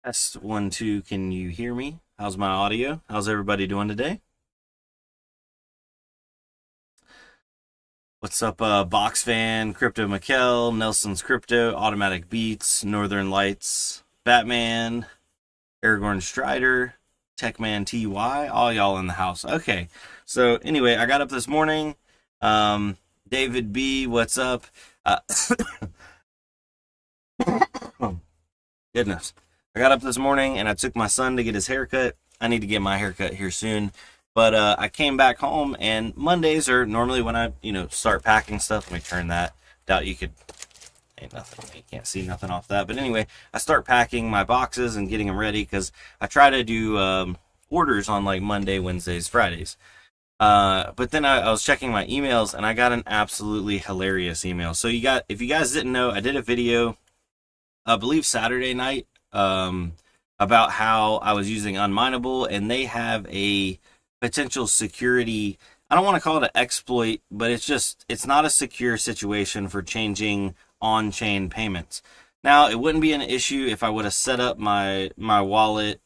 Test 1, 2. Can you hear me? How's my audio? How's everybody doing today? What's up, Box Fan, Crypto Mikkel, Nelson's Crypto, Automatic Beats, Northern Lights, Batman, Aragorn Strider, Techman TY, all y'all in the house. Okay, so anyway, I got up this morning. David B, what's up? Oh, goodness. I got up this morning and I took my son to get his haircut. I need to get my haircut here soon. But I came back home, and Mondays are normally when I, start packing stuff. Let me turn that. Doubt you could, ain't nothing. You can't see nothing off that. But anyway, I start packing my boxes and getting them ready because I try to do orders on like Monday, Wednesdays, Fridays. But then I was checking my emails and I got an absolutely hilarious email. So if you guys didn't know, I did a video, I believe Saturday night, about how I was using unminable, and they have a potential security. I don't want to call it an exploit, but it's not a secure situation for changing on-chain payments. Now, it wouldn't be an issue if I would have set up my wallet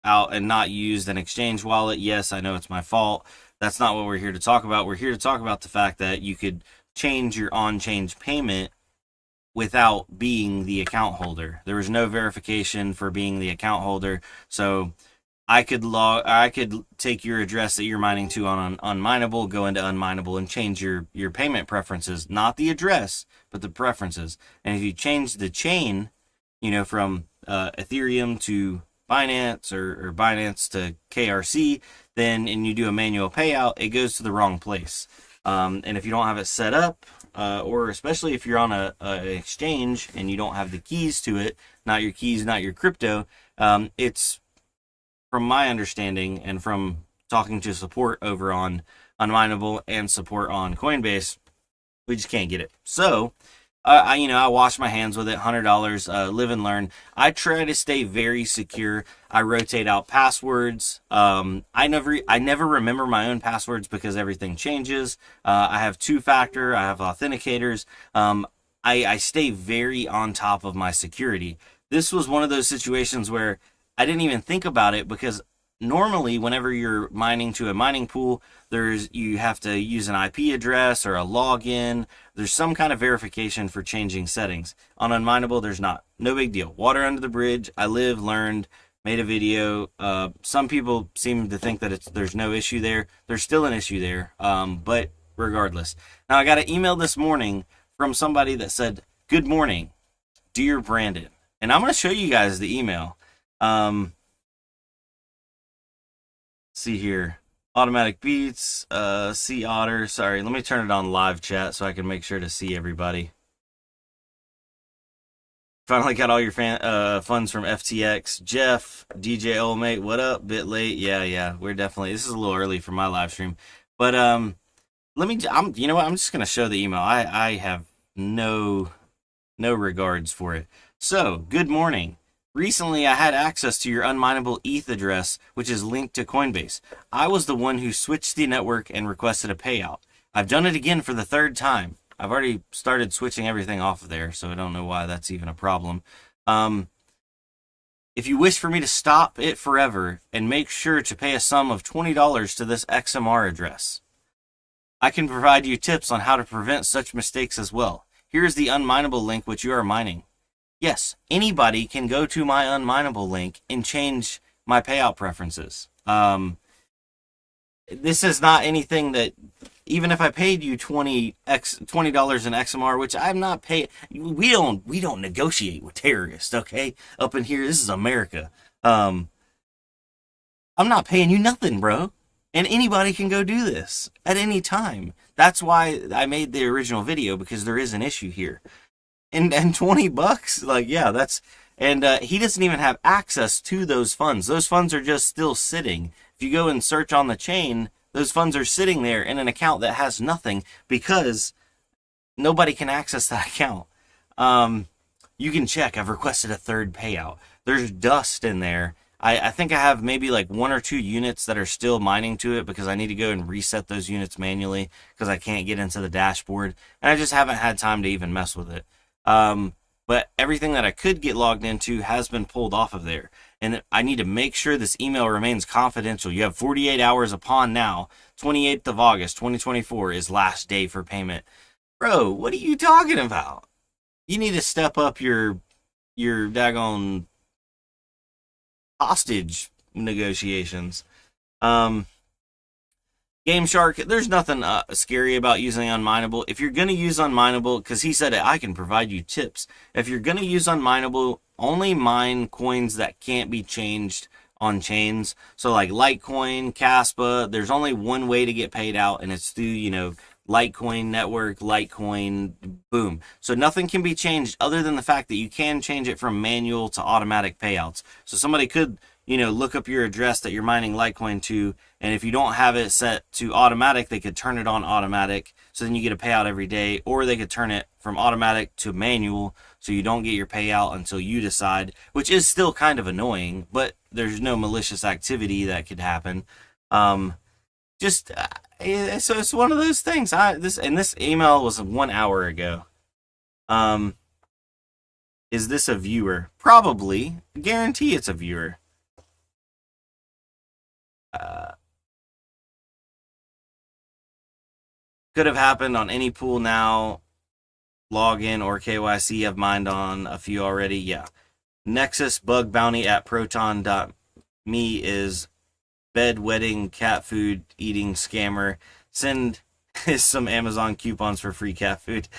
out and not used an exchange wallet. Yes, I know it's my fault. That's not what we're here to talk about. We're here to talk about the fact that you could change your on-chain payment without being the account holder. There was no verification for being the account holder. So I could take your address that you're mining to on unminable, go into unminable and change your payment preferences, not the address, but the preferences. And if you change the chain, from Ethereum to Binance or Binance to KRC, and you do a manual payout, it goes to the wrong place. And if you don't have it set up, or especially if you're on an exchange and you don't have the keys to it, not your keys, not your crypto, it's, from my understanding and from talking to support over on Unminable and support on Coinbase, we just can't get it. So, I wash my hands with it, $100, live and learn. I try to stay very secure. I rotate out passwords. I never remember my own passwords because everything changes. I have two-factor, I have authenticators. I stay very on top of my security. This was one of those situations where I didn't even think about it because normally whenever you're mining to a mining pool, you have to use an IP address or a login. There's some kind of verification for changing settings. On Unminable, there's not. No big deal. Water under the bridge. I learned, made a video. Some people seem to think that there's no issue there. There's still an issue there, but regardless. Now, I got an email this morning from somebody that said, "Good morning, dear Brandon." And I'm going to show you guys the email. See here, Automatic Beats, Sea Otter. Sorry, let me turn it on live chat so I can make sure to see everybody. Finally got all your funds from FTX. Jeff, DJ Oldmate, what up? Bit late. Yeah. We're definitely, this is a little early for my live stream. But you know what? I'm just gonna show the email. I have no regards for it. So, good morning. Recently, I had access to your unminable ETH address, which is linked to Coinbase. I was the one who switched the network and requested a payout. I've done it again for the third time. I've already started switching everything off of there, so I don't know why that's even a problem. If you wish for me to stop it forever and make sure to pay a sum of $20 to this XMR address, I can provide you tips on how to prevent such mistakes as well. Here is the unminable link which you are mining. Yes, anybody can go to my unminable link and change my payout preferences. This is not anything that, even if I paid you $20 in XMR, which I'm not paying, we don't negotiate with terrorists, okay? Up in here, this is America. I'm not paying you nothing, bro. And anybody can go do this at any time. That's why I made the original video, because there is an issue here. And $20, like, yeah, he doesn't even have access to those funds. Those funds are just still sitting. If you go and search on the chain, those funds are sitting there in an account that has nothing because nobody can access that account. You can check. I've requested a third payout. There's dust in there. I think I have maybe like 1 or 2 units that are still mining to it because I need to go and reset those units manually because I can't get into the dashboard. And I just haven't had time to even mess with it. but everything that I could get logged into has been pulled off of there. And I need to make sure this email remains confidential. You have 48 hours upon now. 28th of August, 2024 is last day for payment. Bro, what are you talking about? You need to step up your daggone hostage negotiations. Game Shark, there's nothing scary about using unminable. If you're going to use unminable, because he said I can provide you tips. If you're going to use unminable, only mine coins that can't be changed on chains. So like Litecoin, Caspa, there's only one way to get paid out, and it's through, Litecoin network, Litecoin, boom. So nothing can be changed other than the fact that you can change it from manual to automatic payouts. So somebody could look up your address that you're mining Litecoin to, and if you don't have it set to automatic, they could turn it on automatic, so then you get a payout every day, or they could turn it from automatic to manual, so you don't get your payout until you decide, which is still kind of annoying, but there's no malicious activity that could happen. So it's one of those things. This email was 1 hour ago. Is this a viewer? Probably. Guarantee it's a viewer. Could have happened on any pool now. Login or KYC. I've mined on a few already. Yeah. Nexus bug bounty at proton.me is bedwetting cat food eating scammer. Send some Amazon coupons for free cat food.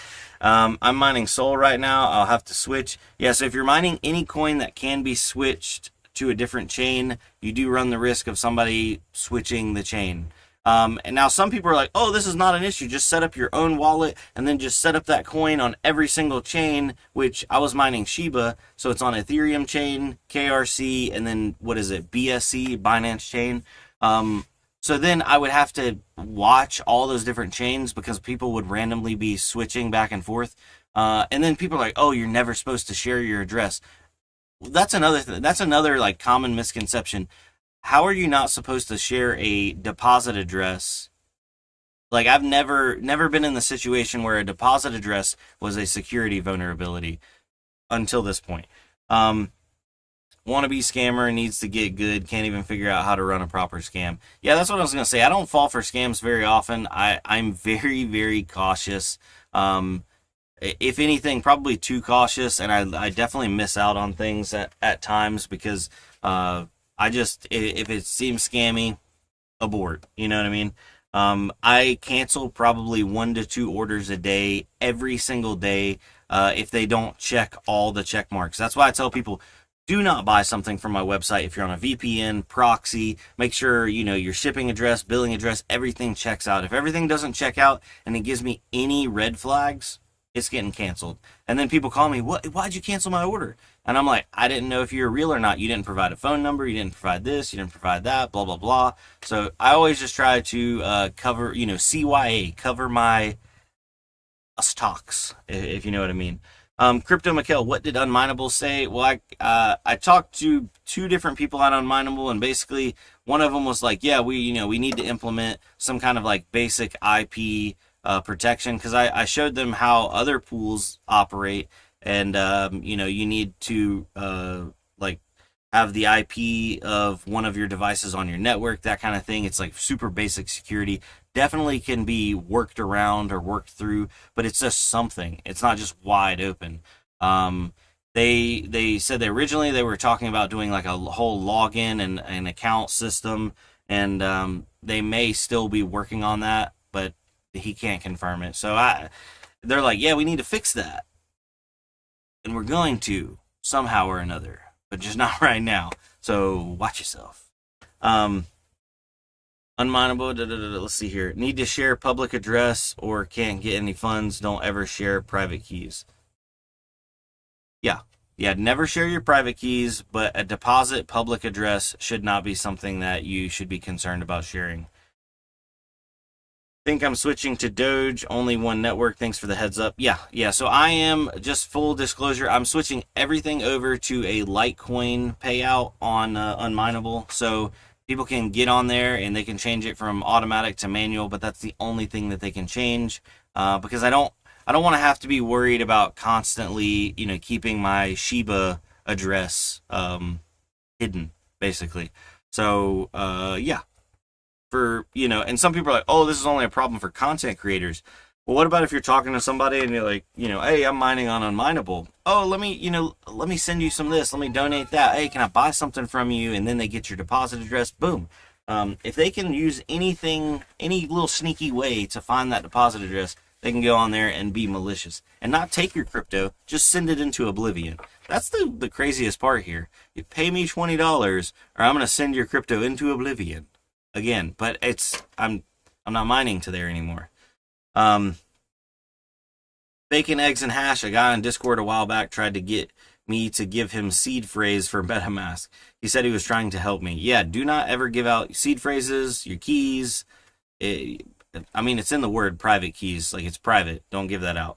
I'm mining Sol right now. I'll have to switch. Yeah, so if you're mining any coin that can be switched to a different chain, you do run the risk of somebody switching the chain. And now some people are like, oh, this is not an issue. Just set up your own wallet and then just set up that coin on every single chain, which I was mining Shiba. So it's on Ethereum chain, KRC, and then what is it? BSC, Binance chain. So then I would have to watch all those different chains because people would randomly be switching back and forth. And then people are like, oh, you're never supposed to share your address. That's another thing. That's another like common misconception. How are you not supposed to share a deposit address? Like I've never been in the situation where a deposit address was a security vulnerability until this point. Wannabe scammer needs to get good, can't even figure out how to run a proper scam. Yeah, that's what I was gonna say. I don't fall for scams very often. I'm very, very cautious. If anything, probably too cautious, and I definitely miss out on things at times because if it seems scammy, abort. You know what I mean? I cancel probably 1 to 2 orders a day, every single day, if they don't check all the check marks. That's why I tell people, do not buy something from my website if you're on a VPN, proxy. Make sure, your shipping address, billing address, everything checks out. If everything doesn't check out and it gives me any red flags, it's getting canceled. And then people call me, why'd you cancel my order? And I'm like, I didn't know if you're real or not. You didn't provide a phone number. You didn't provide this. You didn't provide that, blah, blah, blah. So I always just try to cover, CYA, cover my stocks, if you know what I mean. Crypto Mikkel, what did Unminable say? Well, I talked to 2 different people on Unminable, and basically one of them was like, yeah, we need to implement some kind of like basic IP protection, because I showed them how other pools operate, and you need to like have the IP of one of your devices on your network, that kind of thing. It's like super basic security. Definitely can be worked around or worked through, but it's just something. It's not just wide open. They said they originally were talking about doing like a whole login and an account system, and they may still be working on that, but he can't confirm it. So they're like, yeah, we need to fix that, and we're going to somehow or another, but just not right now. So watch yourself. Unminable, let's see here. Need to share public address or can't get any funds. Don't ever share private keys. Yeah, never share your private keys, but a deposit public address should not be something that you should be concerned about sharing. Think I'm switching to Doge, only one network. Thanks for the heads up. Yeah. So I am, just full disclosure, I'm switching everything over to a Litecoin payout on Unminable. So people can get on there and they can change it from automatic to manual, but that's the only thing that they can change, because I don't I don't want to have to be worried about constantly, you know, keeping my Shiba address hidden, basically. So yeah, for, you know, and some people are like, oh, this is only a problem for content creators. Well, what about if you're talking to somebody and you're like, you know, hey, I'm mining on unminable. Oh, let me send you some of this. Let me donate that. Hey, can I buy something from you? And then they get your deposit address. Boom. If they can use anything, any little sneaky way to find that deposit address, they can go on there and be malicious and not take your crypto, just send it into oblivion. That's the craziest part here. You pay me $20 or I'm going to send your crypto into oblivion again, but I'm not mining to there anymore. Bacon, eggs, and hash. A guy on Discord a while back tried to get me to give him seed phrase for MetaMask. He said he was trying to help me. Yeah, do not ever give out seed phrases, your keys. I mean, it's in the word private keys. Like, it's private. Don't give that out.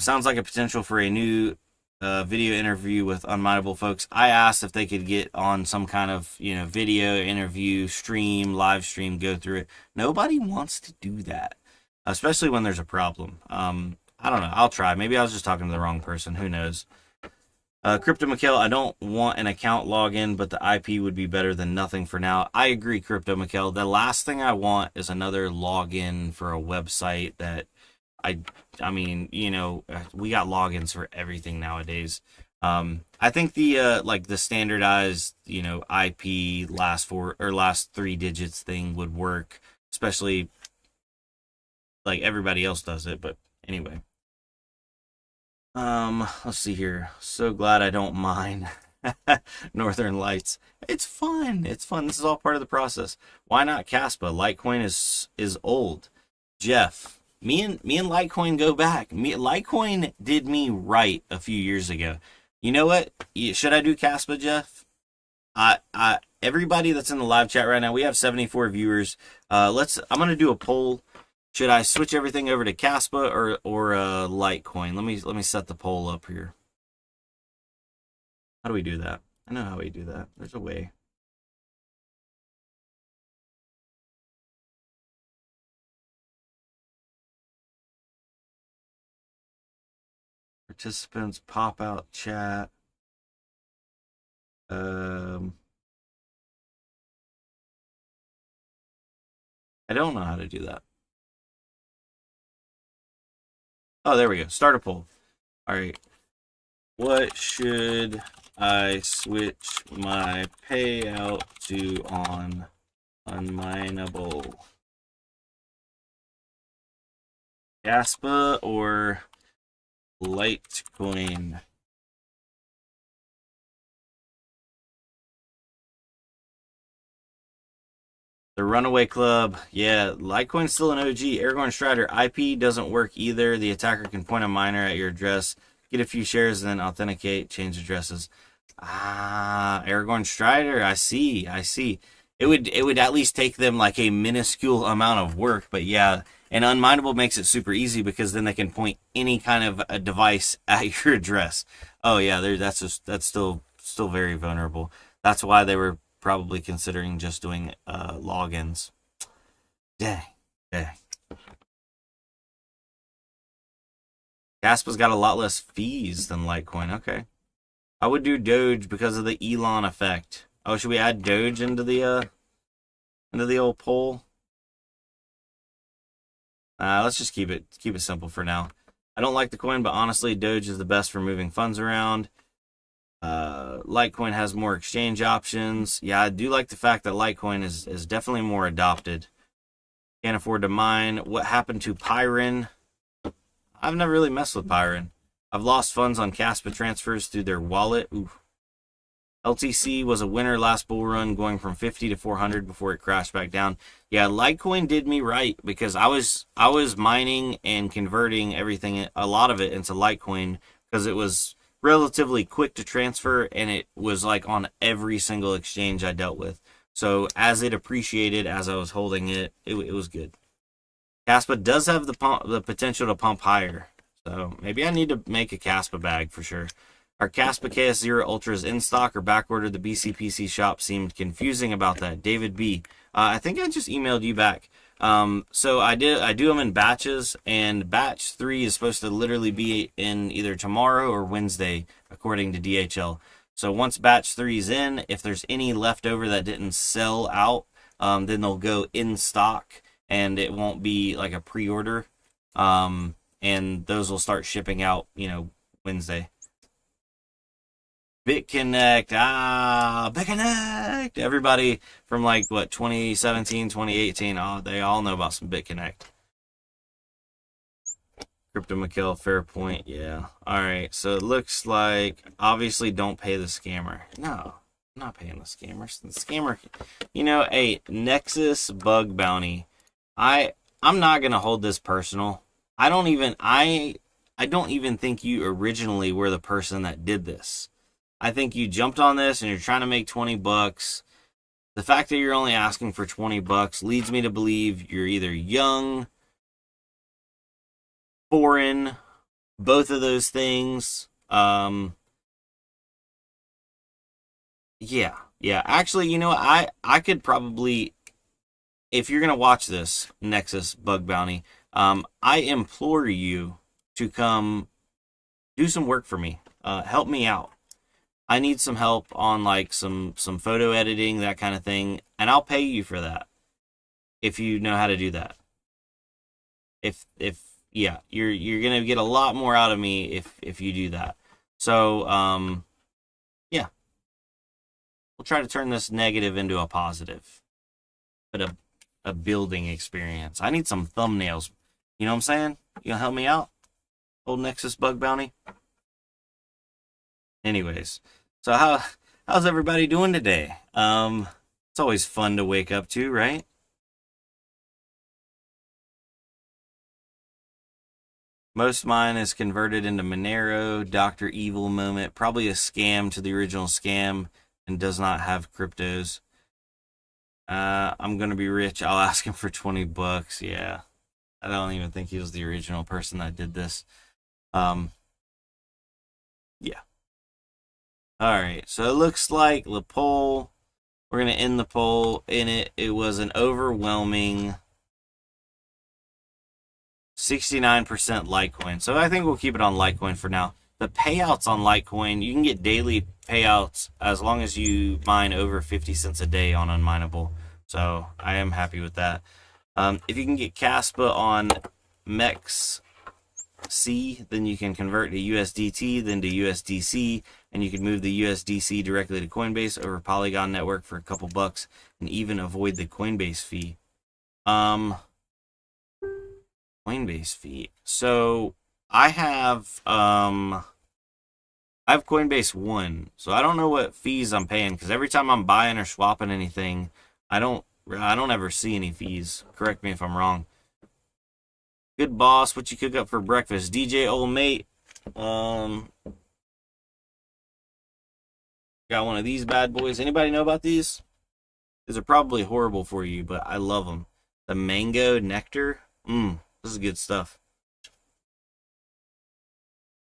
Sounds like a potential for a new video interview with unminable folks. I asked if they could get on some kind of, you know, video interview, stream, live stream, go through it. Nobody wants to do that, especially when there's a problem. I don't know. I'll try. Maybe I was just talking to the wrong person. Who knows? Crypto Mikhail, I don't want an account login, but the IP would be better than nothing for now. I agree, Crypto Mikhail. The last thing I want is another login for a website that I mean, you know, we got logins for everything nowadays. I think the like the standardized, you know, IP last 3 digits thing would work, especially like everybody else does it. But anyway, let's see here. So glad I don't mind Northern Lights. It's fun. It's fun. This is all part of the process. Why not Caspa? Litecoin is old. Jeff, me and Litecoin go back. Litecoin did me right a few years ago. You know what? Should I do Caspa, Jeff? Everybody that's in the live chat right now, we have 74 viewers. I'm gonna do a poll. Should I switch everything over to Caspa or Litecoin? Let me set the poll up here. How do we do that? I know how we do that. There's a way. Participants pop out chat. I don't know how to do that. Oh, there we go. Start a poll. All right. What should I switch my payout to on unminable? Caspa or Litecoin? The Runaway Club. Yeah, Litecoin's still an OG. Aragorn Strider. IP doesn't work either. The attacker can point a miner at your address, get a few shares, and then authenticate, change addresses. Aragorn Strider. I see. It would at least take them like a minuscule amount of work, but yeah. And unminable makes it super easy because then they can point any kind of a device at your address. Oh yeah, that's still very vulnerable. That's why they were probably considering just doing logins. Dang. Caspa's got a lot less fees than Litecoin. Okay. I would do Doge because of the Elon effect. Oh, should we add Doge into the old poll? Let's just keep it simple for now. I don't like the coin, but honestly, Doge is the best for moving funds around. Litecoin has more exchange options. Yeah, I do like the fact that Litecoin is definitely more adopted. Can't afford to mine. What happened to Pyron? I've never really messed with Pyron. I've lost funds on Caspa transfers through their wallet. Ooh. LTC was a winner last bull run, going from 50 to 400 before it crashed back down. Yeah, Litecoin did me right because I was mining and converting everything, a lot of it, into Litecoin because it was relatively quick to transfer and it was like on every single exchange I dealt with. So as it appreciated, as I was holding it, it was good. Caspa does have the potential to pump higher. So maybe I need to make a Caspa bag for sure. Are Caspa KS0 Ultras in stock or backordered? The BCPC shop seemed confusing about that. David B. I think I just emailed you back. So I do them in batches, and batch 3 is supposed to literally be in either tomorrow or Wednesday, according to DHL. So once batch 3 is in, if there's any left over that didn't sell out, then they'll go in stock, and it won't be like a pre-order. And those will start shipping out, Wednesday. BitConnect, BitConnect. Everybody from 2017, 2018, they all know about some BitConnect. Crypto Mikkel, fair point, yeah. Alright, so it looks like, obviously don't pay the scammer. No, I'm not paying the scammer. The scammer, a Nexus bug bounty. I'm not going to hold this personal. I don't even think you originally were the person that did this. I think you jumped on this and you're trying to make 20 bucks. The fact that you're only asking for 20 bucks leads me to believe you're either young, foreign, both of those things. Yeah. Actually, I could probably, if you're going to watch this Nexus bug bounty, I implore you to come do some work for me. Help me out. I need some help on some photo editing, that kind of thing, and I'll pay you for that if you know how to do that. Yeah, you're gonna get a lot more out of me if you do that. So yeah, we'll try to turn this negative into a positive, but a building experience. I need some thumbnails. You know what I'm saying? You gonna help me out, old Nexus bug bounty? Anyways, so how's everybody doing today? It's always fun to wake up to, right? Most mine is converted into Monero, Dr. Evil moment, probably a scam to the original scam, and does not have cryptos. I'm gonna be rich. I'll ask him for 20 bucks. Yeah, I don't even think he was the original person that did this. Yeah. All right, so it looks like the poll, we're going to end the poll in it. It was an overwhelming 69% Litecoin. So I think we'll keep it on Litecoin for now. The payouts on Litecoin, you can get daily payouts as long as you mine over 50 cents a day on unminable. So I am happy with that. If you can get Caspa on MEXC, then you can convert to USDT, then to USDC, and you can move the USDC directly to Coinbase over Polygon network for a couple bucks and even avoid the Coinbase fee. Coinbase fee. So I have Coinbase One, so I don't know what fees I'm paying because every time I'm buying or swapping anything, I don't ever see any fees. Correct me if I'm wrong. Good boss, what you cook up for breakfast? DJ old mate. Got one of these bad boys. Anybody know about these? These are probably horrible for you, but I love them. The mango nectar. This is good stuff.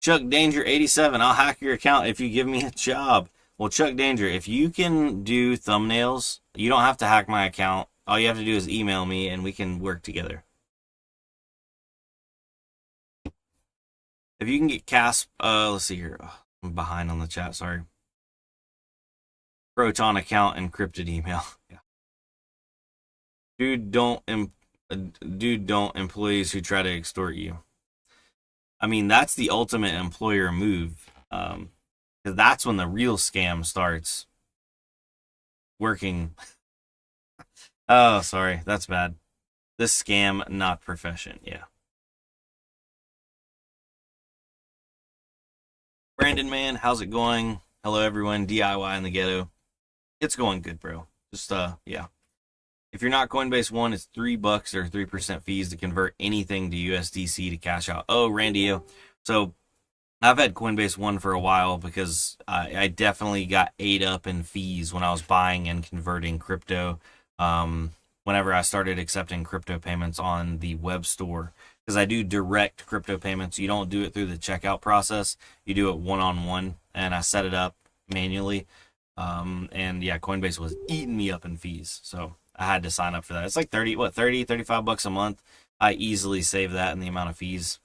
Chuck Danger 87. I'll hack your account if you give me a job. Well, Chuck Danger, if you can do thumbnails, you don't have to hack my account. All you have to do is email me and we can work together. If you can get Casp, let's see here. Oh, I'm behind on the chat, sorry. Proton account encrypted email. Yeah. Dude, don't employees who try to extort you. I mean, that's the ultimate employer move. Because that's when the real scam starts working. Oh, sorry, that's bad. This scam, not profession. Yeah. Brandon, man, how's it going? Hello, everyone. DIY in the ghetto. It's going good, bro. Just, yeah. If you're not Coinbase One, it's $3 or 3% fees to convert anything to USDC to cash out. Oh, Randy, so I've had Coinbase One for a while because I definitely got ate up in fees when I was buying and converting crypto. Whenever I started accepting crypto payments on the web store, because I do direct crypto payments. You don't do it through the checkout process. You do it one-on-one, and I set it up manually. And yeah, Coinbase was eating me up in fees. So I had to sign up for that. It's like 35 bucks a month. I easily save that in the amount of fees.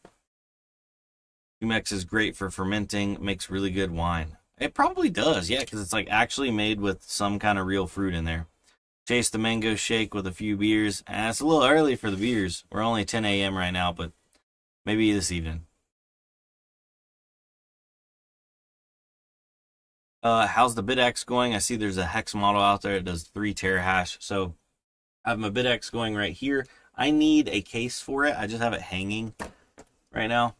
Chemex is great for fermenting, makes really good wine. It probably does, yeah, because it's like actually made with some kind of real fruit in there. Chase the mango shake with a few beers. And it's a little early for the beers. We're only 10 a.m. right now, but maybe this evening. How's the BitX going? I see there's a hex model out there. It does 3 terahash. So I have my BitX going right here. I need a case for it. I just have it hanging right now.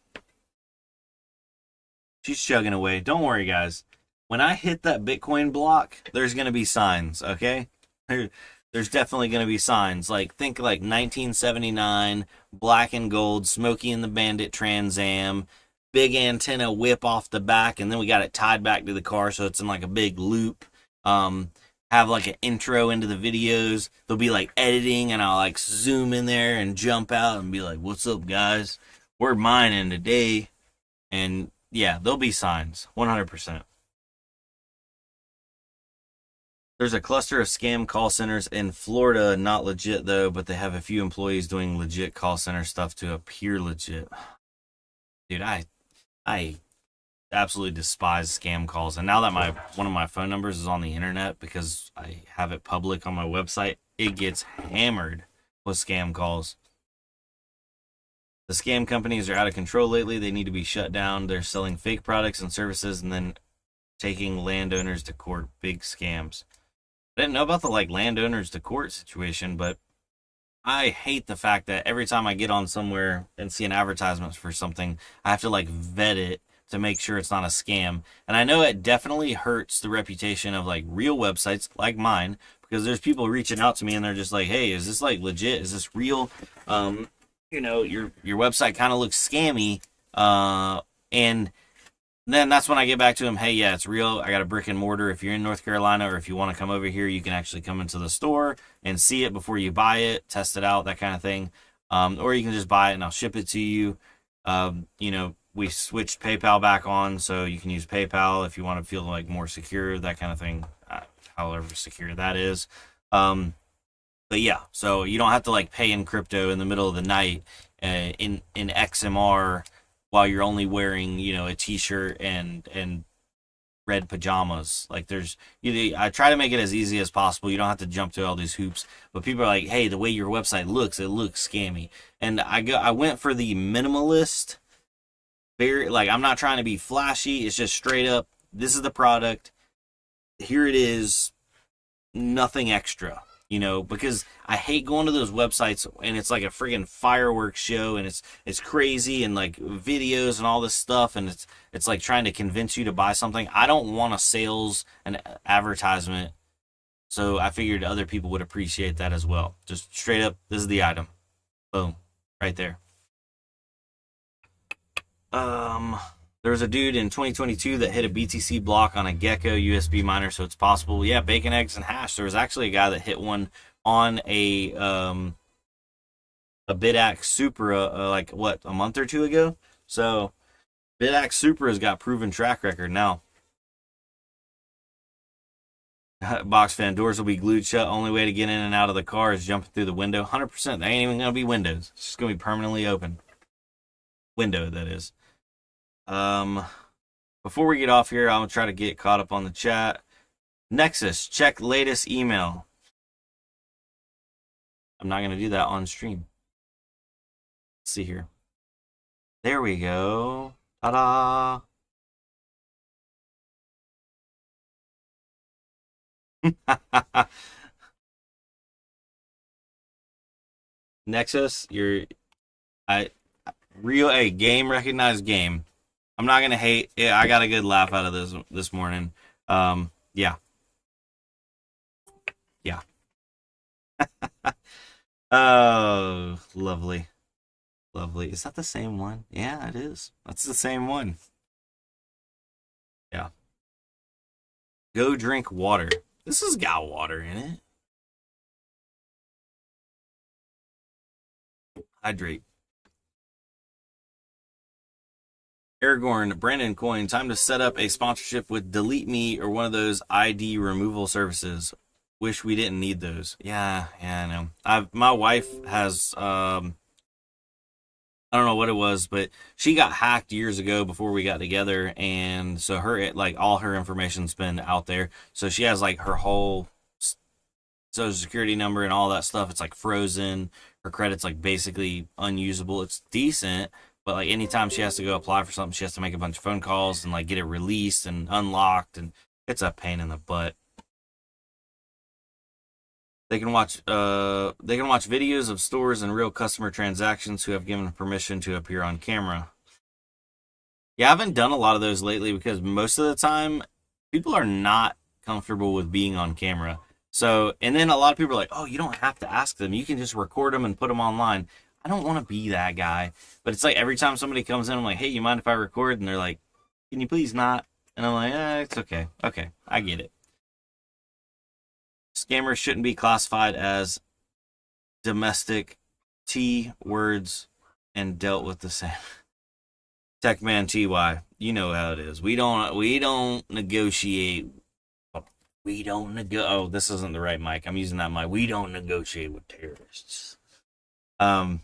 She's chugging away. Don't worry, guys. When I hit that Bitcoin block, there's going to be signs, okay? There's definitely going to be signs. Like, think like 1979, black and gold, Smokey and the Bandit Trans Am, big antenna whip off the back, and then we got it tied back to the car so it's in like a big loop. Have like an intro into the videos. They'll be like editing, and I'll like zoom in there and jump out and be like, what's up, guys? We're mining today. And yeah, there'll be signs, 100%. There's a cluster of scam call centers in Florida, not legit though, but they have a few employees doing legit call center stuff to appear legit. Dude, I absolutely despise scam calls. And now that one of my phone numbers is on the internet because I have it public on my website, it gets hammered with scam calls. The scam companies are out of control lately. They need to be shut down. They're selling fake products and services and then taking landowners to court. Big scams. I didn't know about the like landowners to court situation, but I hate the fact that every time I get on somewhere and see an advertisement for something, I have to like vet it to make sure it's not a scam. And I know it definitely hurts the reputation of like real websites like mine, because there's people reaching out to me and they're just like, hey, is this like legit? Is this real? You know, your website kind of looks scammy. And then that's when I get back to them, hey, yeah, it's real. I got a brick and mortar. If you're in North Carolina or if you want to come over here, you can actually come into the store and see it before you buy it, test it out, that kind of thing. Or you can just buy it and I'll ship it to you. You know, we switched PayPal back on, so you can use PayPal if you want to feel like more secure, that kind of thing, however secure that is. But yeah, so you don't have to like pay in crypto in the middle of the night in XMR while you're only wearing, you know, a t-shirt and red pajamas. Like I try to make it as easy as possible. You don't have to jump to all these hoops. But people are like, hey, the way your website looks, it looks scammy. And I went for the minimalist. Very, like, I'm not trying to be flashy. It's just straight up, this is the product. Here it is. Nothing extra. You know, because I hate going to those websites and it's like a friggin' fireworks show and it's crazy and like videos and all this stuff and it's like trying to convince you to buy something. I don't want a sales and advertisement, so I figured other people would appreciate that as well. Just straight up, this is the item. Boom, right there. There was a dude in 2022 that hit a BTC block on a Gecko USB miner, so it's possible. Yeah, bacon, eggs, and hash. There was actually a guy that hit one on a BitX Supra like what, a month or two ago. So BitX Supra's got proven track record now. Box fan, doors will be glued shut. Only way to get in and out of the car is jumping through the window. 100%. They ain't even gonna be windows. It's just gonna be permanently open. Window, that is. Before we get off here, I'm gonna try to get caught up on the chat. Nexus, check latest email. I'm not gonna do that on stream. Let's see here. There we go. Ta-da! Nexus, a game recognized game. I'm not gonna hate. Yeah, I got a good laugh out of this morning. Yeah. Oh, lovely. Is that the same one? Yeah, it is. That's the same one. Yeah. Go drink water. This has got water in it. Hydrate. Aragorn, Brandon Coin, time to set up a sponsorship with Delete Me or one of those ID removal services. Wish we didn't need those. Yeah, I know. My wife has I don't know what it was, but she got hacked years ago before we got together, and so her like all her information's been out there. So she has like her whole social security number and all that stuff. It's like frozen. Her credit's like basically unusable. It's decent, but like anytime she has to go apply for something, she has to make a bunch of phone calls and like get it released and unlocked, and it's a pain in the butt. They can watch videos of stores and real customer transactions who have given permission to appear on camera. Yeah, I haven't done a lot of those lately because most of the time people are not comfortable with being on camera. So, and then a lot of people are like, "Oh, you don't have to ask them. You can just record them and put them online." I don't want to be that guy. But it's like every time somebody comes in, I'm like, "Hey, you mind if I record?" And they're like, "Can you please not?" And I'm like, "It's okay. Okay, I get it." Scammers shouldn't be classified as domestic T words and dealt with the same. Techman TY, you know how it is. We don't negotiate. We don't Oh, this isn't the right mic. I'm using that mic. We don't negotiate with terrorists. May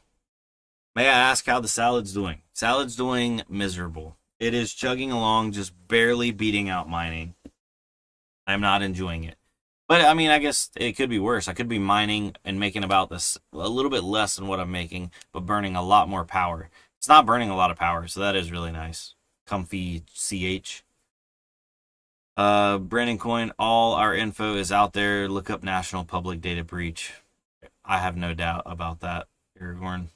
I ask how the salad's doing? Salad's doing miserable. It is chugging along, just barely beating out mining. I'm not enjoying it. But I mean, I guess it could be worse. I could be mining and making about this a little bit less than what I'm making, but burning a lot more power. It's not burning a lot of power, so that is really nice. Comfy CH. Brandon Coin, all our info is out there. Look up National Public Data Breach. I have no doubt about that, Aragorn.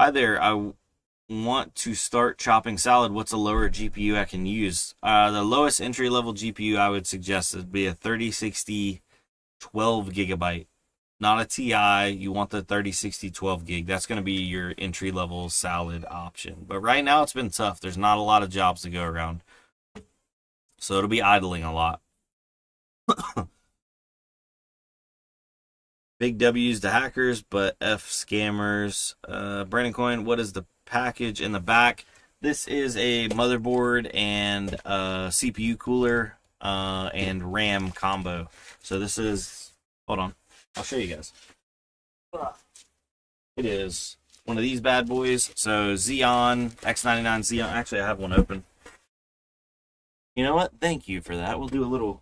Hi there. I want to start chopping salad. What's a lower GPU I can use? The lowest entry level GPU I would suggest would be a 3060 12 gigabyte, not a TI. You want the 3060 12 gig. That's going to be your entry level salad option. But right now it's been tough. There's not a lot of jobs to go around, so it'll be idling a lot. Big W's to hackers, but F scammers. Brandon Coin, what is the package in the back? This is a motherboard and CPU cooler and RAM combo. So this is, hold on, I'll show you guys. It is one of these bad boys. So Xeon, X99 Xeon. Actually, I have one open. You know what? Thank you for that. We'll do a little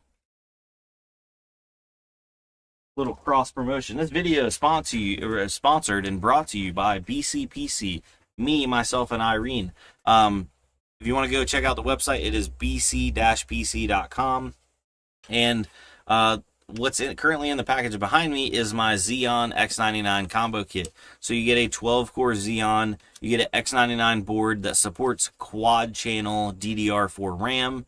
cross promotion. This video is sponsored and brought to you by BCPC, me, myself, and Irene. If you want to go check out the website, it is bc-pc.com. And what's currently in the package behind me is my Xeon X99 combo kit. So you get a 12-core Xeon, you get an X99 board that supports quad-channel DDR4 RAM,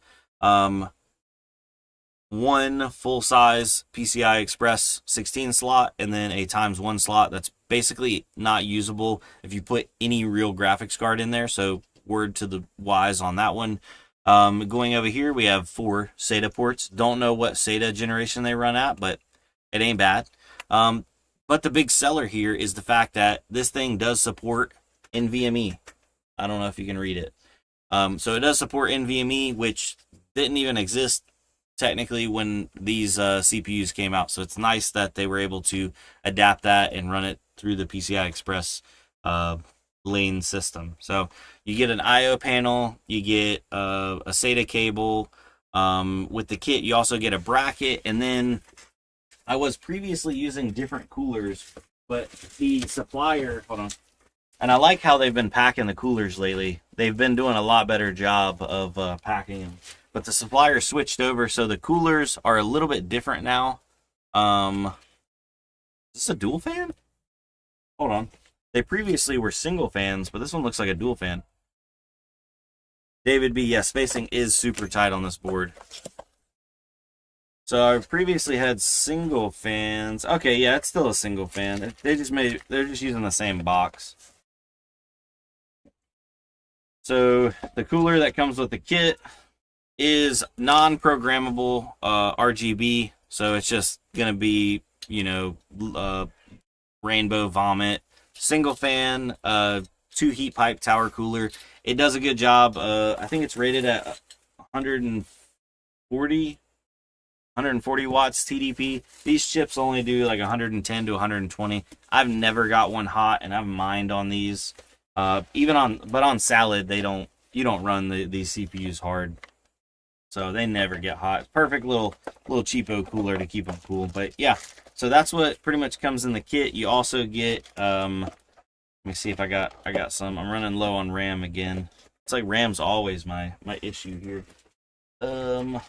one full-size PCI Express 16 slot, and then a ×1 slot that's basically not usable if you put any real graphics card in there, so word to the wise on that one. Going over here, we have 4 SATA ports. Don't know what SATA generation they run at, but it ain't bad. But the big seller here is the fact that this thing does support NVMe. I don't know if you can read it. So it does support NVMe, which didn't even exist technically when these CPUs came out. So it's nice that they were able to adapt that and run it through the PCI Express lane system. So you get an IO panel, you get a SATA cable. With the kit, you also get a bracket, and then I was previously using different coolers, but the supplier, hold on, and I like how they've been packing the coolers lately. They've been doing a lot better job of packing them. But the supplier switched over, so the coolers are a little bit different now. Is this a dual fan? Hold on. They previously were single fans, but this one looks like a dual fan. David B, yeah, spacing is super tight on this board. So I previously had single fans. Okay, yeah, it's still a single fan. They're just using the same box. So the cooler that comes with the kit is non-programmable RGB, so it's just gonna be, you know, rainbow vomit. Single fan, 2 heat pipe tower cooler. It does a good job. I think it's rated at 140 140 watts TDP. These chips only do like 110 to 120. I've never got one hot, and I've mined on these. But on salad, you don't run these CPUs hard, so they never get hot. Perfect little cheapo cooler to keep them cool. But yeah, so that's what pretty much comes in the kit. You also get let me see if I got some. I'm running low on RAM again. It's like RAM's always my issue here. Oh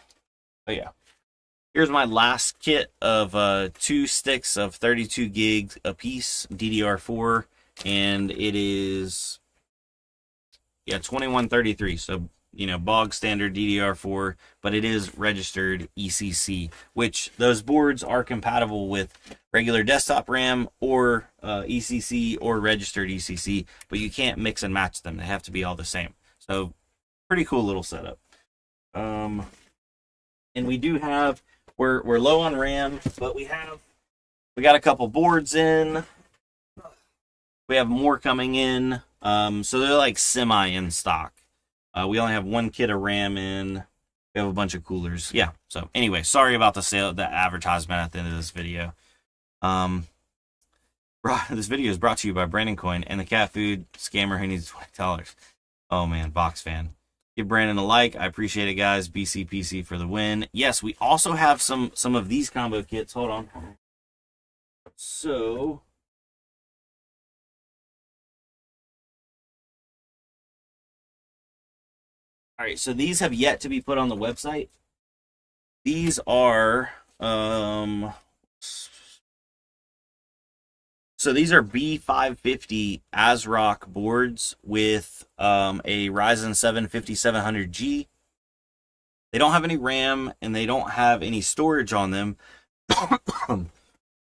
yeah. Here's my last kit of 2 sticks of 32 gigs a piece, DDR4, and it is 2133. So, bog standard DDR4, but it is registered ECC, which those boards are compatible with regular desktop RAM or ECC or registered ECC, but you can't mix and match them. They have to be all the same. So, pretty cool little setup. And we do have, we're low on RAM, but we got a couple boards in. We have more coming in. So they're like semi in stock. We only have 1 kit of RAM in. We have a bunch of coolers. Yeah. So anyway, sorry about the advertisement at the end of this video. This video is brought to you by Brandon Coin and the cat food scammer who needs $20. Oh man, box fan. Give Brandon a like. I appreciate it, guys. BCPC for the win. Yes, we also have some of these combo kits. Hold on. So, all right. So these have yet to be put on the website. These are so these are B550 ASRock boards with a Ryzen 7 5700G. They don't have any RAM and they don't have any storage on them.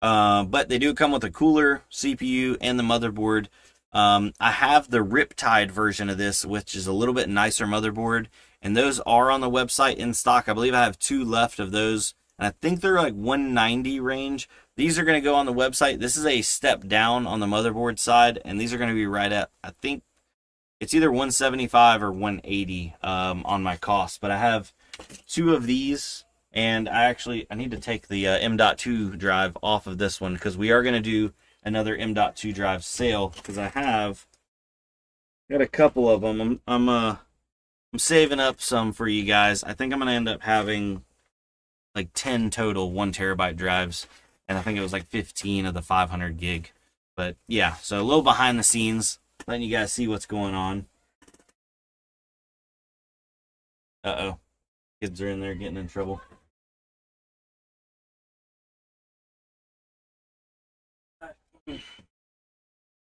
But they do come with a cooler, CPU, and the motherboard. I have the Riptide version of this, which is a little bit nicer motherboard. And those are on the website in stock. I believe I have 2 left of those. And I think they're like 190 range. These are going to go on the website. This is a step down on the motherboard side, and these are going to be right at, I think it's either 175 or 180 on my cost. But I have 2 of these, and I need to take the M.2 drive off of this one because we are going to do another M.2 drive sale because I got a couple of them. I'm saving up some for you guys. I think I'm going to end up having like 10 total 1 terabyte drives. And I think it was like 15 of the 500 gig. But yeah, so a little behind the scenes, letting you guys see what's going on. Uh-oh. Kids are in there getting in trouble.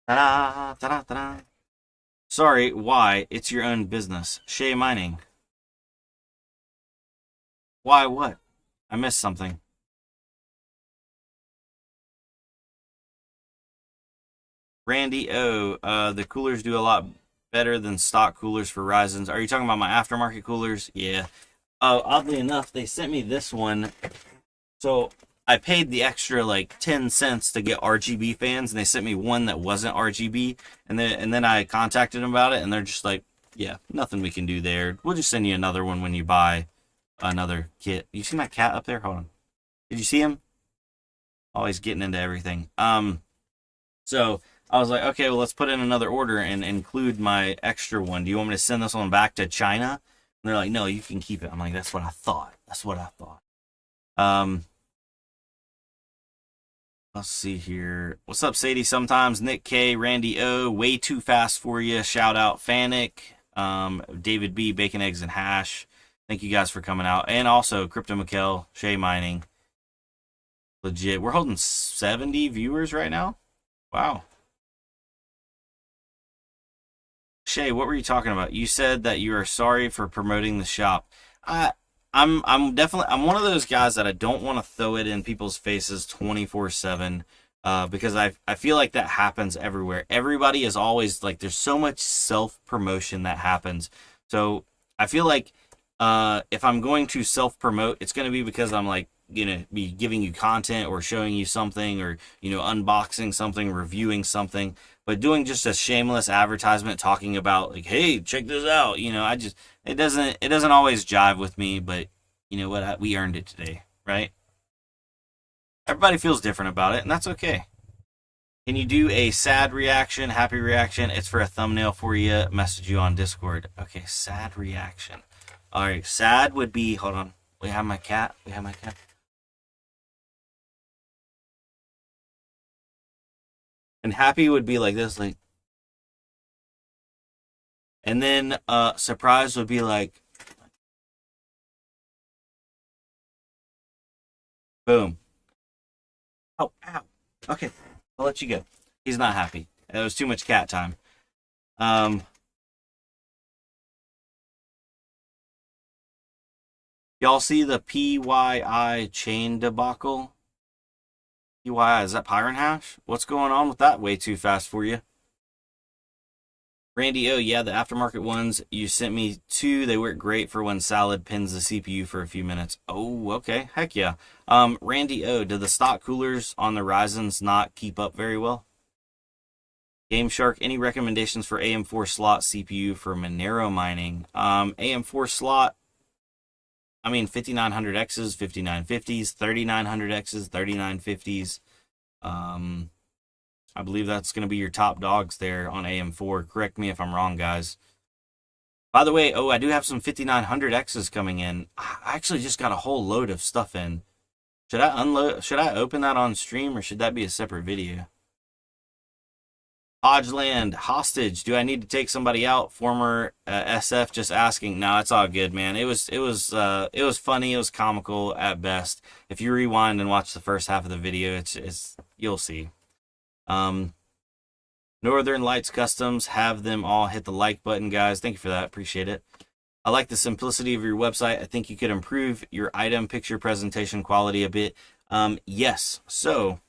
Ta-da, ta-da, ta-da. Sorry, why? It's your own business. Shay Mining. Why what? I missed something. Randy O, the coolers do a lot better than stock coolers for Ryzen's. Are you talking about my aftermarket coolers? Yeah. Oddly enough, they sent me this one. So I paid the extra like 10 cents to get RGB fans, and they sent me one that wasn't RGB. And then I contacted them about it, and they're just like, yeah, nothing we can do there. We'll just send you another one when you buy another kit. You see my cat up there? Hold on. Did you see him? Always getting into everything. So I was like, okay, well, let's put in another order and include my extra one. Do you want me to send this one back to China? And they're like, no, you can keep it. I'm like, that's what I thought. Let's see here. What's up, Sadie? Sometimes Nick K, Randy O, way too fast for you. Shout out Fanic, David B, Bacon, Eggs, and Hash. Thank you guys for coming out. And also Crypto Mikkel, Shay Mining. Legit. We're holding 70 viewers right now. Wow. Shay, what were you talking about? You said that you are sorry for promoting the shop. I'm one of those guys that I don't want to throw it in people's faces 24/7 because I feel like that happens everywhere. Everybody is always like, there's so much self-promotion that happens. So I feel like if I'm going to self-promote, it's going to be because I'm like, be giving you content or showing you something or, unboxing something, reviewing something. But doing just a shameless advertisement talking about like, hey, check this out. It doesn't always jive with me, but you know what? We earned it today. right? Everybody feels different about it, and that's okay. Can you do a sad reaction, happy reaction? It's for a thumbnail for you. Message you on Discord. Okay, sad reaction. All right, sad would be, hold on. We have my cat. And happy would be like this, like. And then surprise would be like, boom. Oh, ow. Okay, I'll let you go. He's not happy. It was too much cat time. Y'all see the PYI chain debacle? PYI, is that Pyron Hash? What's going on with that? Way too fast for you. Randy, oh yeah, the aftermarket ones you sent me two. They work great for when Salad pins the CPU for a few minutes. Oh, okay, heck yeah. Randy, oh, did the stock coolers on the Ryzens not keep up very well? Game Shark, any recommendations for AM4 slot CPU for Monero mining? AM4 slot, I mean 5900Xs, 5950s, 3900Xs, 3950s. I believe that's going to be your top dogs there on AM4. Correct me if I'm wrong, guys. By the way, oh, I do have some 5900Xs coming in. I actually just got a whole load of stuff in. Should I unload? Should I open that on stream, or should that be a separate video? Hodgeland, hostage. Do I need to take somebody out? Former SF just asking. No, it's all good, man. It was funny. It was comical at best. If you rewind and watch the first half of the video, it's you'll see. Northern Lights Customs, have them all hit the like button, guys. Thank you for that. Appreciate it. I like the simplicity of your website. I think you could improve your item picture presentation quality a bit. Yes. So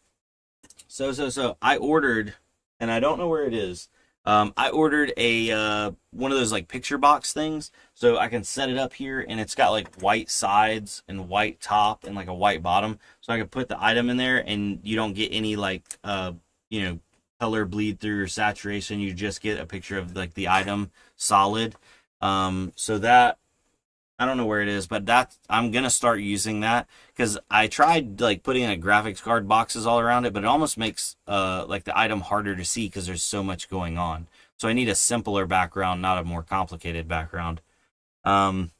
I ordered, and I don't know where it is. I ordered a one of those like picture box things, so I can set it up here, and it's got like white sides and white top and like a white bottom, so I can put the item in there, and you don't get any like color bleed through or saturation. You just get a picture of like the item solid. So that, I don't know where it is, but that I'm gonna start using that, because I tried like putting in a graphics card boxes all around it, but it almost makes like the item harder to see because there's so much going on. So I need a simpler background, not a more complicated background. Check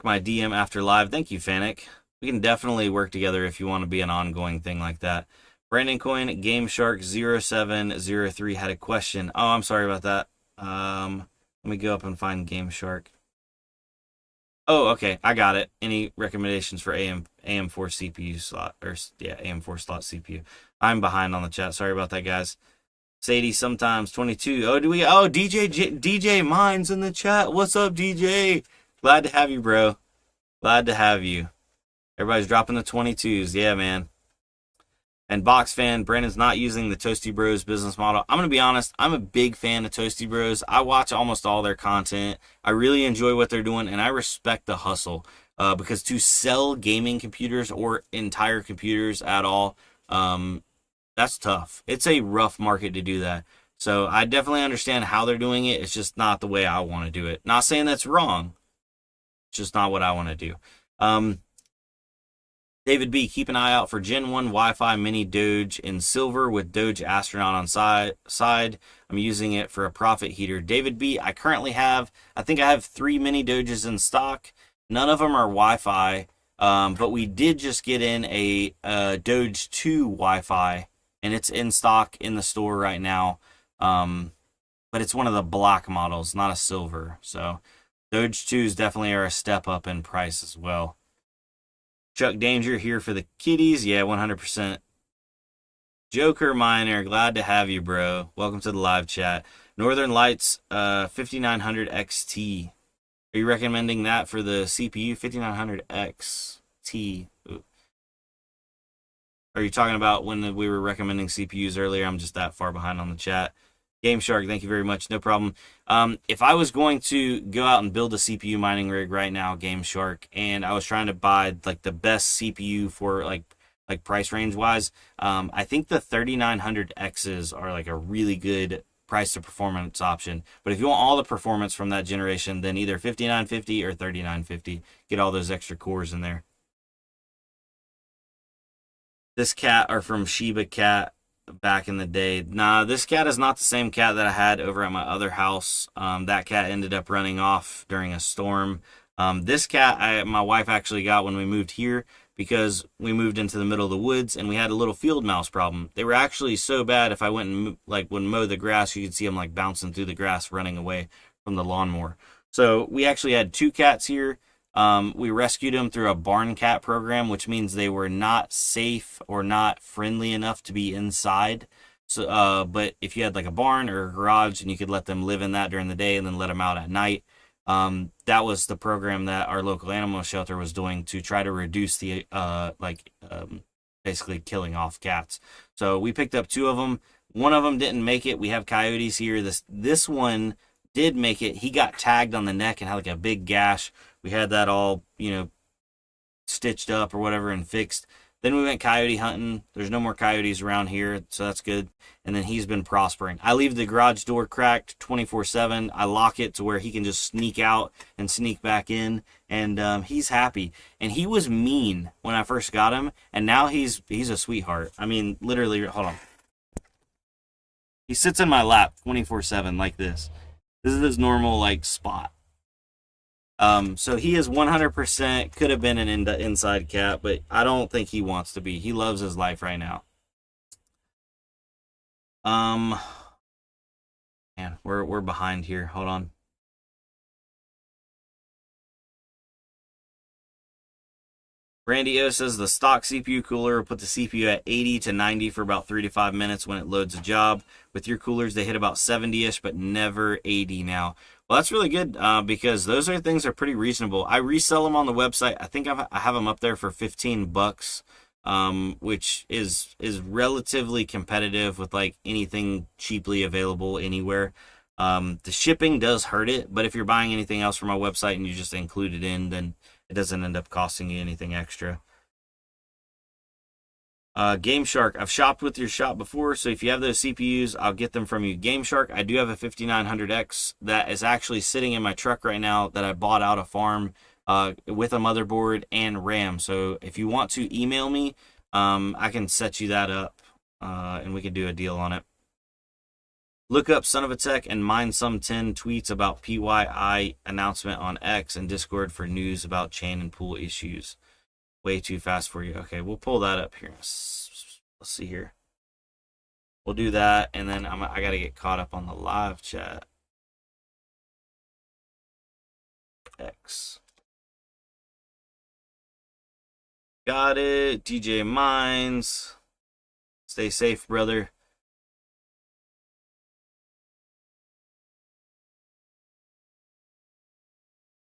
my DM after live. Thank you, Fanic. We can definitely work together if you want to be an ongoing thing like that. Brandon Coin, Game Shark 0703 had a question. Oh, I'm sorry about that. Let me go up and find Game Shark. Oh, okay, I got it. Any recommendations for AM4 CPU slot, or yeah, AM4 slot CPU? I'm behind on the chat. Sorry about that, guys. Sadie, sometimes 22. Oh, DJ Mines in the chat. What's up, DJ? Glad to have you, bro. Glad to have you. Everybody's dropping the 22s. Yeah, man. And Box Fan, Brandon's not using the Toasty Bros business model. I'm going to be honest, I'm a big fan of Toasty Bros. I watch almost all their content. I really enjoy what they're doing, and I respect the hustle. Because to sell gaming computers or entire computers at all, that's tough. It's a rough market to do that. So I definitely understand how they're doing it. It's just not the way I want to do it. Not saying that's wrong. It's just not what I want to do. David B, keep an eye out for Gen 1 Wi-Fi Mini Doge in silver with Doge Astronaut on side. I'm using it for a profit heater. David B, I currently have, I think I have 3 Mini Doges in stock. None of them are Wi-Fi, but we did just get in a Doge 2 Wi-Fi, and it's in stock in the store right now. But it's one of the black models, not a silver. So Doge 2s definitely are a step up in price as well. Chuck Danger here for the kiddies. Yeah, 100%. Joker Miner, glad to have you, bro. Welcome to the live chat. Northern Lights 5900 XT. Are you recommending that for the CPU? 5900 XT. Ooh. Are you talking about when we were recommending CPUs earlier? I'm just that far behind on the chat. Game Shark, thank you very much. No problem. If I was going to go out and build a CPU mining rig right now, Game Shark, and I was trying to buy like the best CPU for like price range wise, I think the 3900 X's are like a really good price to performance option. But if you want all the performance from that generation, then either 5950 or 3950. Get all those extra cores in there. This cat are from Shiba Cat back in the day. Nah, this cat is not the same cat that I had over at my other house. That cat ended up running off during a storm. This cat, my wife actually got when we moved here because we moved into the middle of the woods and we had a little field mouse problem. They were actually so bad if I went and would mow the grass, you could see them like bouncing through the grass, running away from the lawnmower. So we actually had 2 cats here. We rescued them through a barn cat program, which means they were not safe or not friendly enough to be inside. So, but if you had like a barn or a garage and you could let them live in that during the day and then let them out at night, that was the program that our local animal shelter was doing to try to reduce the, basically killing off cats. So we picked up 2 of them. One of them didn't make it. We have coyotes here. This one did make it. He got tagged on the neck and had like a big gash. We had that all, stitched up or whatever and fixed. Then we went coyote hunting. There's no more coyotes around here, so that's good. And then he's been prospering. I leave the garage door cracked 24/7. I lock it to where he can just sneak out and sneak back in, and he's happy. And he was mean when I first got him, and now he's a sweetheart. I mean, literally, hold on. He sits in my lap 24/7 like this. This is his normal spot. So he is 100% could have been an inside cat, but I don't think he wants to be. He loves his life right now. Man, we're behind here. Hold on. Randy O says the stock CPU cooler will put the CPU at 80 to 90 for about 3 to 5 minutes when it loads a job. With your coolers, they hit about 70-ish, but never 80 now. Well, that's really good because those things are pretty reasonable. I resell them on the website. I think I have them up there for $15, which is relatively competitive with anything cheaply available anywhere. The shipping does hurt it, but if you're buying anything else from our website and you just include it in, then it doesn't end up costing you anything extra. Game Shark, I've shopped with your shop before, so if you have those CPUs, I'll get them from you. Game Shark, I do have a 5900X that is actually sitting in my truck right now that I bought out of farm with a motherboard and RAM. So if you want to email me, I can set you that up and we can do a deal on it. Look up Son of a Tech and Mind Some 10 tweets about PYI announcement on X and Discord for news about chain and pool issues. Way too fast for you. Okay, we'll pull that up here. Let's see here. We'll do that, and then I got to get caught up on the live chat. X. Got it. DJ Mines. Stay safe, brother.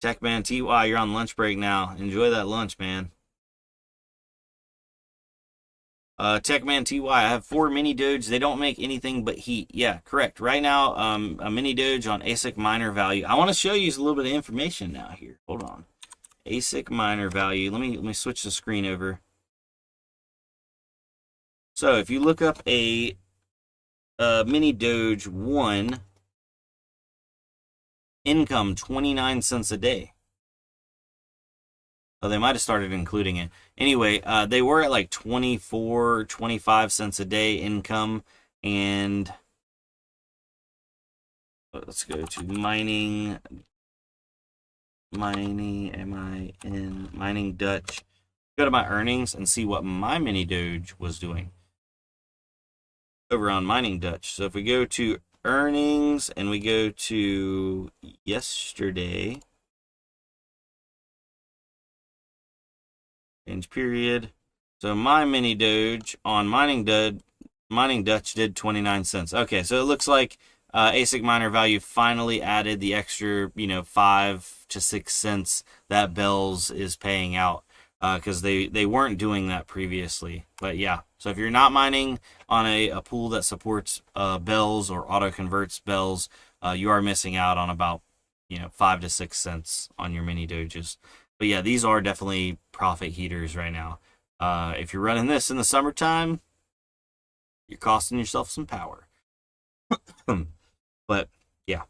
Techman TY, you're on lunch break now. Enjoy that lunch, man. Techman TY, I have 4 mini Doge. They don't make anything but heat. Yeah, correct. Right now, a mini Doge on ASIC miner value. I want to show you a little bit of information now here. Hold on. ASIC miner value. Let me switch the screen over. So if you look up a mini Doge 1, income 29 cents a day. Oh, they might have started including it. Anyway, they were at 24, 25 cents a day income. And let's go to mining Dutch. Go to my earnings and see what my mini Doge was doing over on Mining Dutch. So if we go to earnings and we go to yesterday, change period. So my mini Doge on Mining Dutch did 29 cents. Okay, so it looks like ASIC miner value finally added the extra 5 to 6 cents that Bells is paying out because they weren't doing that previously. But yeah, so if you're not mining on a pool that supports Bells or auto converts Bells, you are missing out on about 5 to 6 cents on your mini Doges. But yeah, these are definitely profit heaters right now. If you're running this in the summertime, you're costing yourself some power. But yeah.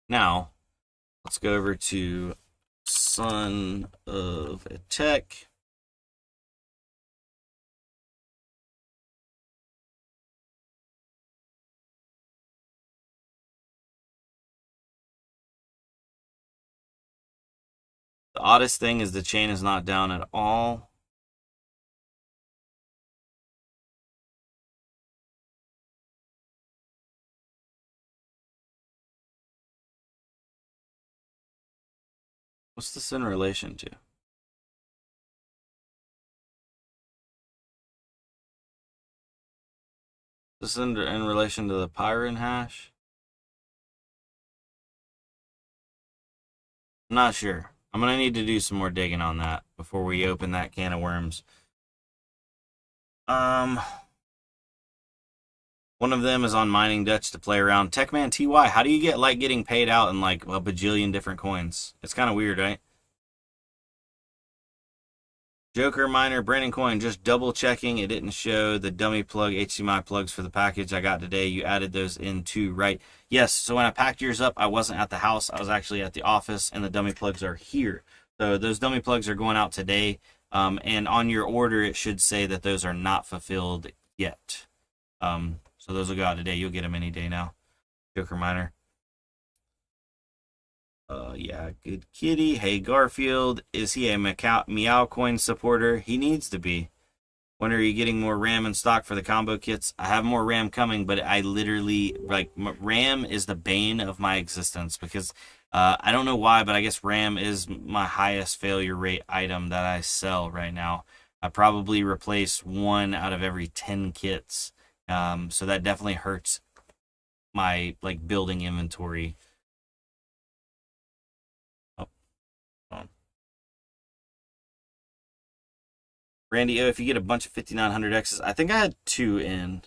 Now, let's go over to Son of a Tech. The oddest thing is the chain is not down at all. What's this in relation to? This in relation to the Pyron hash? I'm not sure. I'm going to need to do some more digging on that before we open that can of worms. One of them is on Mining Dutch to play around. Techman TY, how do you get like getting paid out in like a bajillion different coins? It's kind of weird, right? Joker Miner, Brandon Coin, just double checking. It didn't show the dummy plug HDMI plugs for the package I got today. You added those in too, right? Yes, so when I packed yours up, I wasn't at the house. I was actually at the office, and the dummy plugs are here. So those dummy plugs are going out today. And on your order, it should say that those are not fulfilled yet. So those will go out today. You'll get them any day now. Joker Miner. Yeah, good kitty. Hey, Garfield. Is he a Meow Coin supporter? He needs to be. When are you getting more RAM in stock for the combo kits? I have more RAM coming, but I literally, like, RAM is the bane of my existence because I don't know why, but I guess RAM is my highest failure rate item that I sell right now. I probably replace 1 out of every 10 kits. So that definitely hurts my, like, building inventory. Randy O, if you get a bunch of 5900Xs, I think I had 2 in.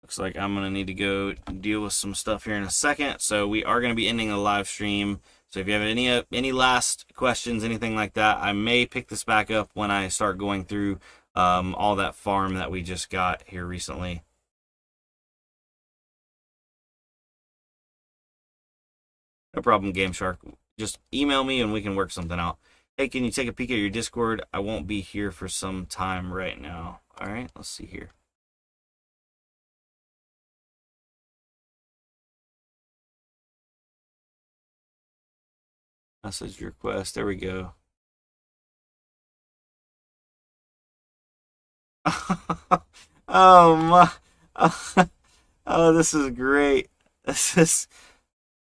Looks like I'm going to need to go deal with some stuff here in a second. So we are going to be ending the live stream. So if you have any last questions, anything like that, I may pick this back up when I start going through all that farm that we just got here recently. No problem, Game Shark. Just email me and we can work something out. Hey, can you take a peek at your Discord? I won't be here for some time right now. All right, let's see here. Message request. There we go. Oh my! Oh, this is great. This is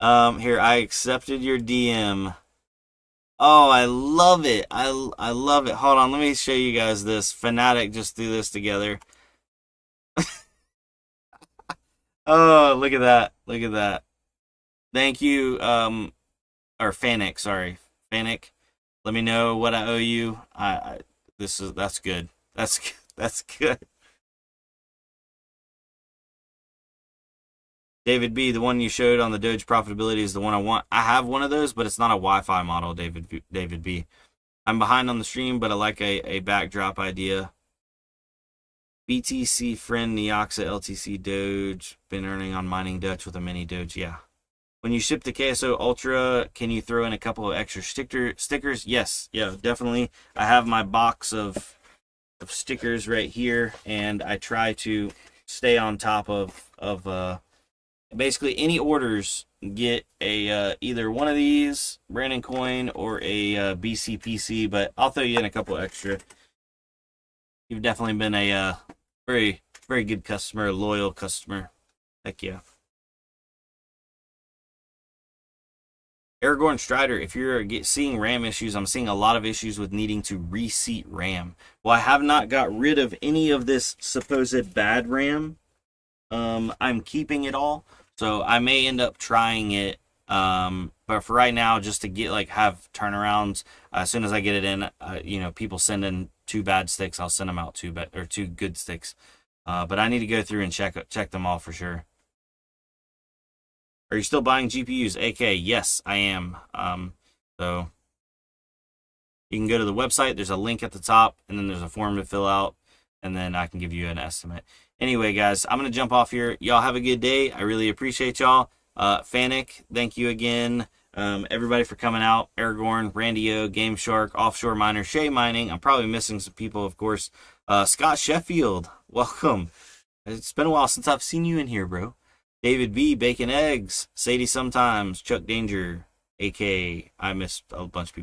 here. I accepted your DM. Oh, I love it. I love it. Hold on, let me show you guys this. Fnatic just threw this together. Oh, look at that. Look at that. Thank you, or Fanic, sorry. Fanic. Let me know what I owe you. That's good. That's good. David B, the one you showed on the Doge profitability is the one I want. I have one of those, but it's not a Wi-Fi model, David B. I'm behind on the stream, but I like a backdrop idea. BTC friend Neoxa LTC Doge. Been earning on Mining Dutch with a mini Doge. Yeah. When you ship the KS0 Ultra, can you throw in a couple of extra stickers? Yes. Yeah, definitely. I have my box of stickers right here, and I try to stay on top of basically any orders. Get a either one of these Brandon Coin or a BCPC, but I'll throw you in a couple extra. You've definitely been a very, very good customer, loyal customer. Heck yeah. Aragorn Strider, if you're seeing RAM issues, I'm seeing a lot of issues with needing to reseat RAM. Well, I have not got rid of any of this supposed bad RAM. I'm keeping it all, so I may end up trying it. But for right now, just to get have turnarounds, as soon as I get it in, people send in 2 bad sticks, I'll send them out 2 good sticks. But I need to go through and check them all for sure. Are you still buying GPUs? AK, yes, I am. So you can go to the website. There's a link at the top, and then there's a form to fill out, and then I can give you an estimate. Anyway, guys, I'm going to jump off here. Y'all have a good day. I really appreciate y'all. Fanic, thank you again. Everybody for coming out. Aragorn, Randy O, Game Shark, Offshore Miner, Shay Mining. I'm probably missing some people, of course. Scott Sheffield, welcome. It's been a while since I've seen you in here, bro. David B, Bacon Eggs, Sadie Sometimes, Chuck Danger, AK. I missed a bunch of people.